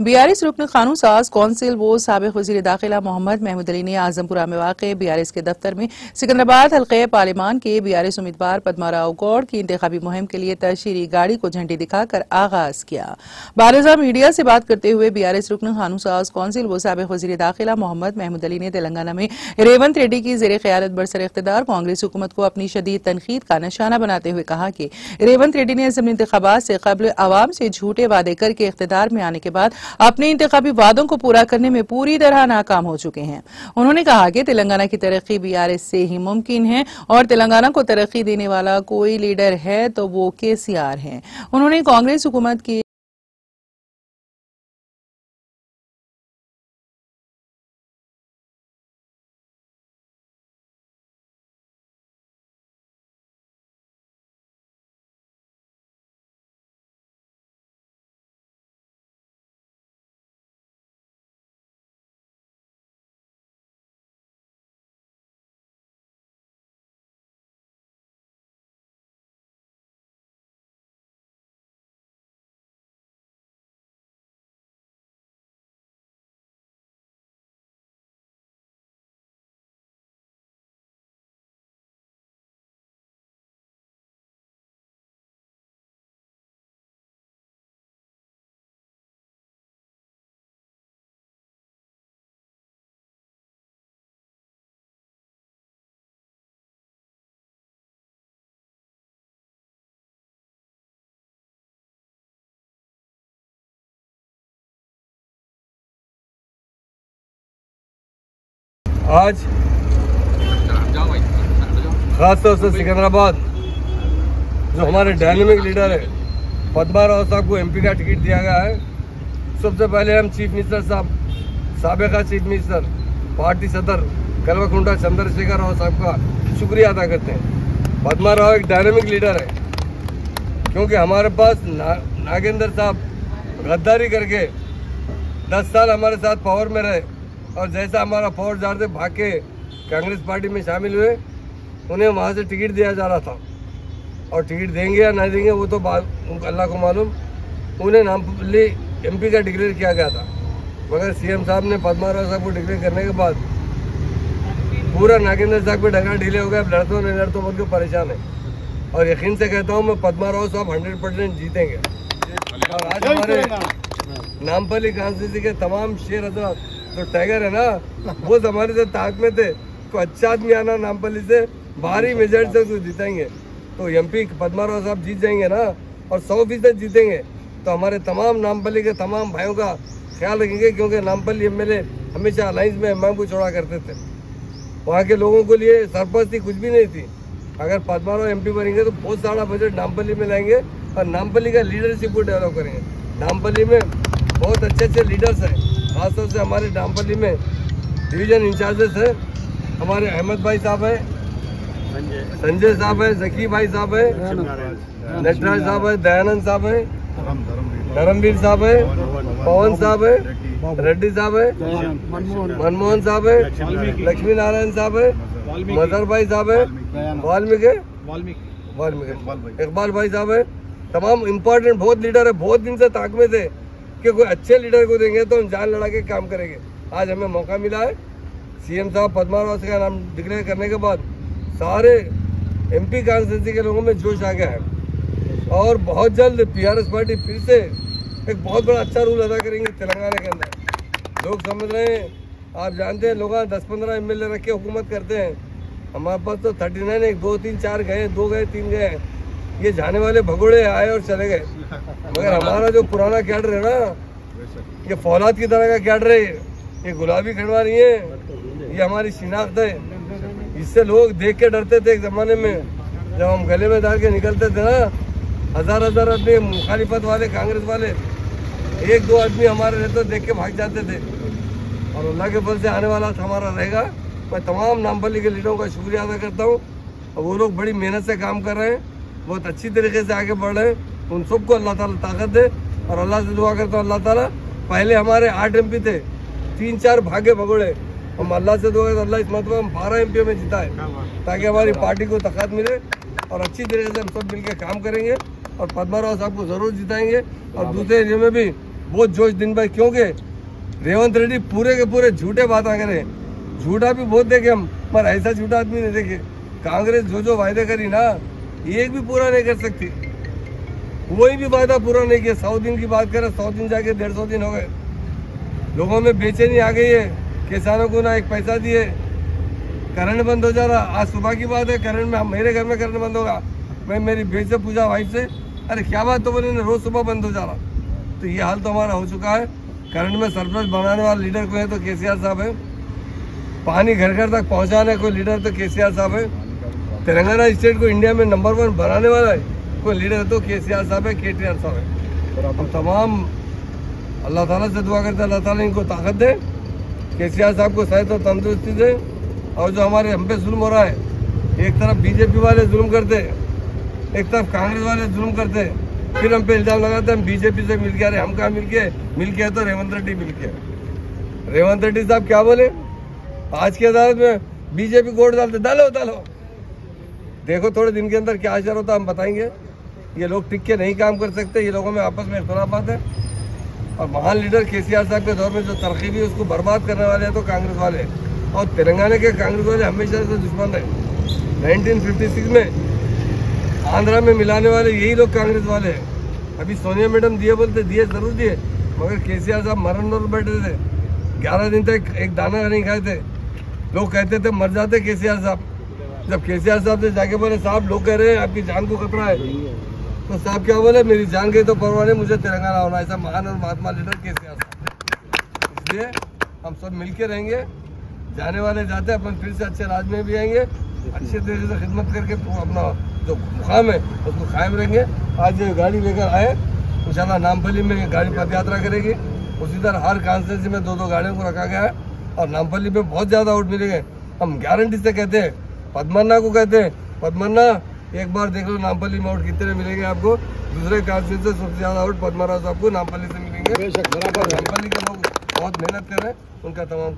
BRS रुकन कानून साज कौंसिल वो साबिक वजीर दाखिला मोहम्मद महमूद अली ने आजमपुरा में वाक़ बीआरएस के दफ्तर में सिकंदराबाद हल्के पार्लिमान के बीआरएस उम्मीदवार पद्माराव गौड़ की इंतखाबी मुहिम के लिए तशहीरी गाड़ी को झंडी दिखाकर आगाज किया। बारजा मीडिया से बात करते हुए बीआरएस रुकन कानून साज कौंसिल वो साबिक वजीर दाखिला मोहम्मद महमूद अली ने तेलंगाना में रेवंत रेड्डी की जेर क़यादत बरसर इख्तिदार कांग्रेस हुकूमत को अपनी शदीद तनकीद का निशाना बनाते हुए कहा कि रेवंत रेड्डी ने असेंबली इंतखाबात से कबल अवाम से झूठे वादे करके इख्तिदार में आने के बाद अपने इंतखाबी वादों को पूरा करने में पूरी तरह नाकाम हो चुके हैं। उन्होंने कहा कि तेलंगाना की तरक्की बीआरएस से ही मुमकिन है और तेलंगाना को तरक्की देने वाला कोई लीडर है तो वो केसीआर है। उन्होंने कांग्रेस हुकूमत की आज खासतौर से सिकंदराबाद जो हमारे डायनेमिक लीडर है पद्माराव साहब को एमपी का टिकट दिया गया है। सबसे पहले हम चीफ मिनिस्टर साहब, साबिका चीफ मिनिस्टर, पार्टी सदर कल्वकुंट्ला चंद्रशेखर राव साहब का शुक्रिया अदा करते हैं। पद्माराव एक डायनेमिक लीडर है क्योंकि हमारे पास नागेंद्र साहब गद्दारी करके 10 साल हमारे साथ पावर में रहे और जैसा हमारा फौजदार से भाग के कांग्रेस पार्टी में शामिल हुए, उन्हें वहाँ से टिकट दिया जा रहा था और टिकट देंगे या नहीं देंगे वो तो अल्लाह को मालूम। उन्हें नामपल्ली एमपी का डिक्लेयर किया गया था, मगर सीएम साहब ने पद्माराव साहब को डिक्लेयर करने के बाद पूरा नागेंद्र साहब पे ढंगा ढीले हो गए। अब लड़तों नहीं लड़तों बोल के परेशान है और यकीन से कहता हूँ मैं पद्माराव साहब 100% जीतेंगे। और आज हमारे नामपल्ली कॉन्स्टिट्यूंसी के तमाम शेर हजरात तो टाइगर है ना, वो हमारे से ताक में थे को अच्छा आदमी आना नामपल्ली से भारी मेजॉरिटी से उसको जीतेंगे तो एमपी पद्माराव साहब जीत जाएंगे ना और 100% जीतेंगे। तो हमारे तमाम नामपल्ली के तमाम भाइयों का ख्याल रखेंगे क्योंकि नामपल्ली एमएलए हमेशा अलायंस में एमएम को छोड़ा करते थे। वहाँ के लोगों के लिए सरपंच कुछ भी नहीं थी। अगर पद्माराव एमपी बनेंगे तो बहुत सारा बजट नामपल्ली में लाएंगे और नामपल्ली का लीडरशिप को डेवलप करेंगे। नामपल्ली में बहुत अच्छे लीडर्स हैं, खासतौर से हमारे नामपल्ली में डिवीजन इंचार्जेस है, हमारे अहमद भाई साहब है, संजय साहब है, जकी भाई साहब है, नटराज साहब है, दयानंद साहब है, धर्मवीर साहब है, पवन साहब है, रेड्डी साहब है, मनमोहन साहब है, लक्ष्मी नारायण साहब है, मदर भाई साहब है, वाल्मीकि इकबाल भाई साहब है। तमाम इम्पोर्टेंट बहुत लीडर है, बहुत दिन से ताक में थे कि कोई अच्छे लीडर को देंगे तो हम जान लड़ा के काम करेंगे। आज हमें मौका मिला है। सीएम साहब पद्माराव का नाम डिक्लेयर करने के बाद सारे एमपी कॉन्स्टिट्यूंसी के लोगों में जोश आ गया है और बहुत जल्द बीआरएस पार्टी फिर से एक बहुत बड़ा अच्छा रोल अदा करेंगे तेलंगाना के अंदर। लोग समझ रहे हैं, आप जानते हैं लोग 10-15 एमएलए रख के हुकूमत करते हैं, हमारे पास तो 39 1 2 3 4 गए, 2 गए 3 गए, ये जाने वाले भगोड़े आए और चले गए। मगर हमारा जो पुराना कैडर है ना, ये फौलाद की तरह का कैडर है, ये गुलाबी खड़वा नहीं है, ये हमारी शिनाख्त है। इससे लोग देख के डरते थे एक ज़माने में, जब हम गले में डाल के निकलते थे ना, हज़ार आदमी मुखालिफत वाले कांग्रेस वाले 1-2 आदमी हमारे रहते देख के भाग जाते थे और अल्लाह के फल से आने वाला हमारा रहेगा। मैं तमाम नामपल्ली के लीडरों का शुक्रिया अदा करता हूँ और वो लोग बड़ी मेहनत से काम कर रहे हैं, बहुत अच्छी तरीके से आगे बढ़ रहे हैं। उन सबको अल्लाह ताला ताकत दे और अल्लाह से दुआ करता हूँ अल्लाह ताला, पहले हमारे 8 एमपी थे, 3-4 भागे भगोड़े, हम अल्लाह से दुआ करते अल्लाह इस मतलब हम 12 एमपी में जीता है ताकि हमारी पार्टी को ताकत मिले और अच्छी तरीके से हम सब मिलकर काम करेंगे और पद्माराव साहब को ज़रूर जिताएंगे। और दूसरे एरिया में भी बहुत जोश दिन भर, क्योंकि रेवंत रेड्डी पूरे के पूरे झूठे बातें करे। झूठा भी बहुत देखे हम, पर ऐसा झूठा आदमी नहीं देखे। कांग्रेस जो वायदे करी ना, एक भी पूरा नहीं कर सकती। कोई भी वायदा पूरा नहीं किया। 100 दिन की बात करें, 100 दिन जाके 150 दिन हो गए। लोगों में बेचैनी आ गई है। किसानों को ना एक पैसा दिए, करंट बंद हो जा रहा। आज सुबह की बात है, करंट में मेरे घर में करंट बंद होगा। मैं मेरी बेच से पूछा वाइफ से, अरे क्या बात, तो बोले रोज सुबह बंद हो जा रहा। तो ये हाल तो हमारा हो चुका है। करंट में सरप्लस बनाने वाला लीडर कोई है तो केसीआर साहब है। पानी घर घर तक पहुंचाने कोई लीडर तो केसीआर साहब है। तेलंगाना स्टेट को इंडिया में नंबर 1 बनाने वाला है कोई लीडर तो केसीआर साहब है, केटीआर साहब है। हम तमाम अल्लाह ताला से दुआ करते हैं, अल्लाह ताला इनको ताकत दे, केसीआर साहब को सेहत और तंदुरुस्ती दे। और जो हमारे हम पे जुल्म हो रहा है, एक तरफ बीजेपी वाले जुल्म करते, एक तरफ कांग्रेस वाले जुल्म करते, फिर हम पे इल्जाम लगाते हैं हम बीजेपी से मिल गया। अरे हम कहाँ मिल गए तो रेवंत रेड्डी मिल गया। रेवंत रेड्डी साहब क्या बोले, आज की अदालत में बीजेपी वोट डालते, डालो। देखो थोड़े दिन के अंदर क्या असर होता हम बताएंगे। ये लोग टिक के नहीं काम कर सकते, ये लोगों में आपस में इख्तलाफात है। और महान लीडर केसीआर साहब के दौर में जो तरक्की भी उसको बर्बाद करने वाले हैं तो कांग्रेस वाले। और तेलंगाना के कांग्रेस वाले हमेशा से दुश्मन रहे। 1956 में आंध्रा में मिलाने वाले यही लोग कांग्रेस वाले हैं। अभी सोनिया मैडम दिए बोलते, दिए जरूर दिए, मगर केसीआर साहब मरण पर बैठे थे। 11 दिन तक एक दाना नहीं खाए थे। लोग कहते थे मर जाते केसीआर साहब। जब केसीआर साहब से जाके बोले साहब लोग कह रहे हैं आपकी जान को खतरा है, तो साहब क्या बोले, मेरी जान गई तो परवाह नहीं, मुझे तेलंगाना होना। ऐसा महान और महात्मा लीडर केसीआर साहब। इसलिए हम सब मिलके रहेंगे। जाने वाले जाते, अपन फिर से अच्छे राज में भी आएंगे, अच्छे तरीके से खिदमत करके अपना जो मुकाम है उसको कायम रहेंगे। आज जो गाड़ी लेकर आए, इंशाल्लाह नामपल्ली में गाड़ी पद यात्रा करेगी। उसी तरह हर कॉन्स्टिट्यूंसी में 2-2 गाड़ियों को रखा गया है और नामपल्ली में बहुत ज़्यादा वोट मिलेंगे। हम गारंटी से कहते हैं, पद्मन्ना को कहते हैं, पद्मन्ना एक बार देख लो नामपल्ली में वोट कितने मिलेंगे आपको। दूसरे कॉन्स्टिट्यूंसी से सबसे ज़्यादा वोट पद्मनाभ साहब को नामपल्ली से मिलेंगे। नामपल्ली के लोग बहुत मेहनत कर रहे हैं, उनका तमाम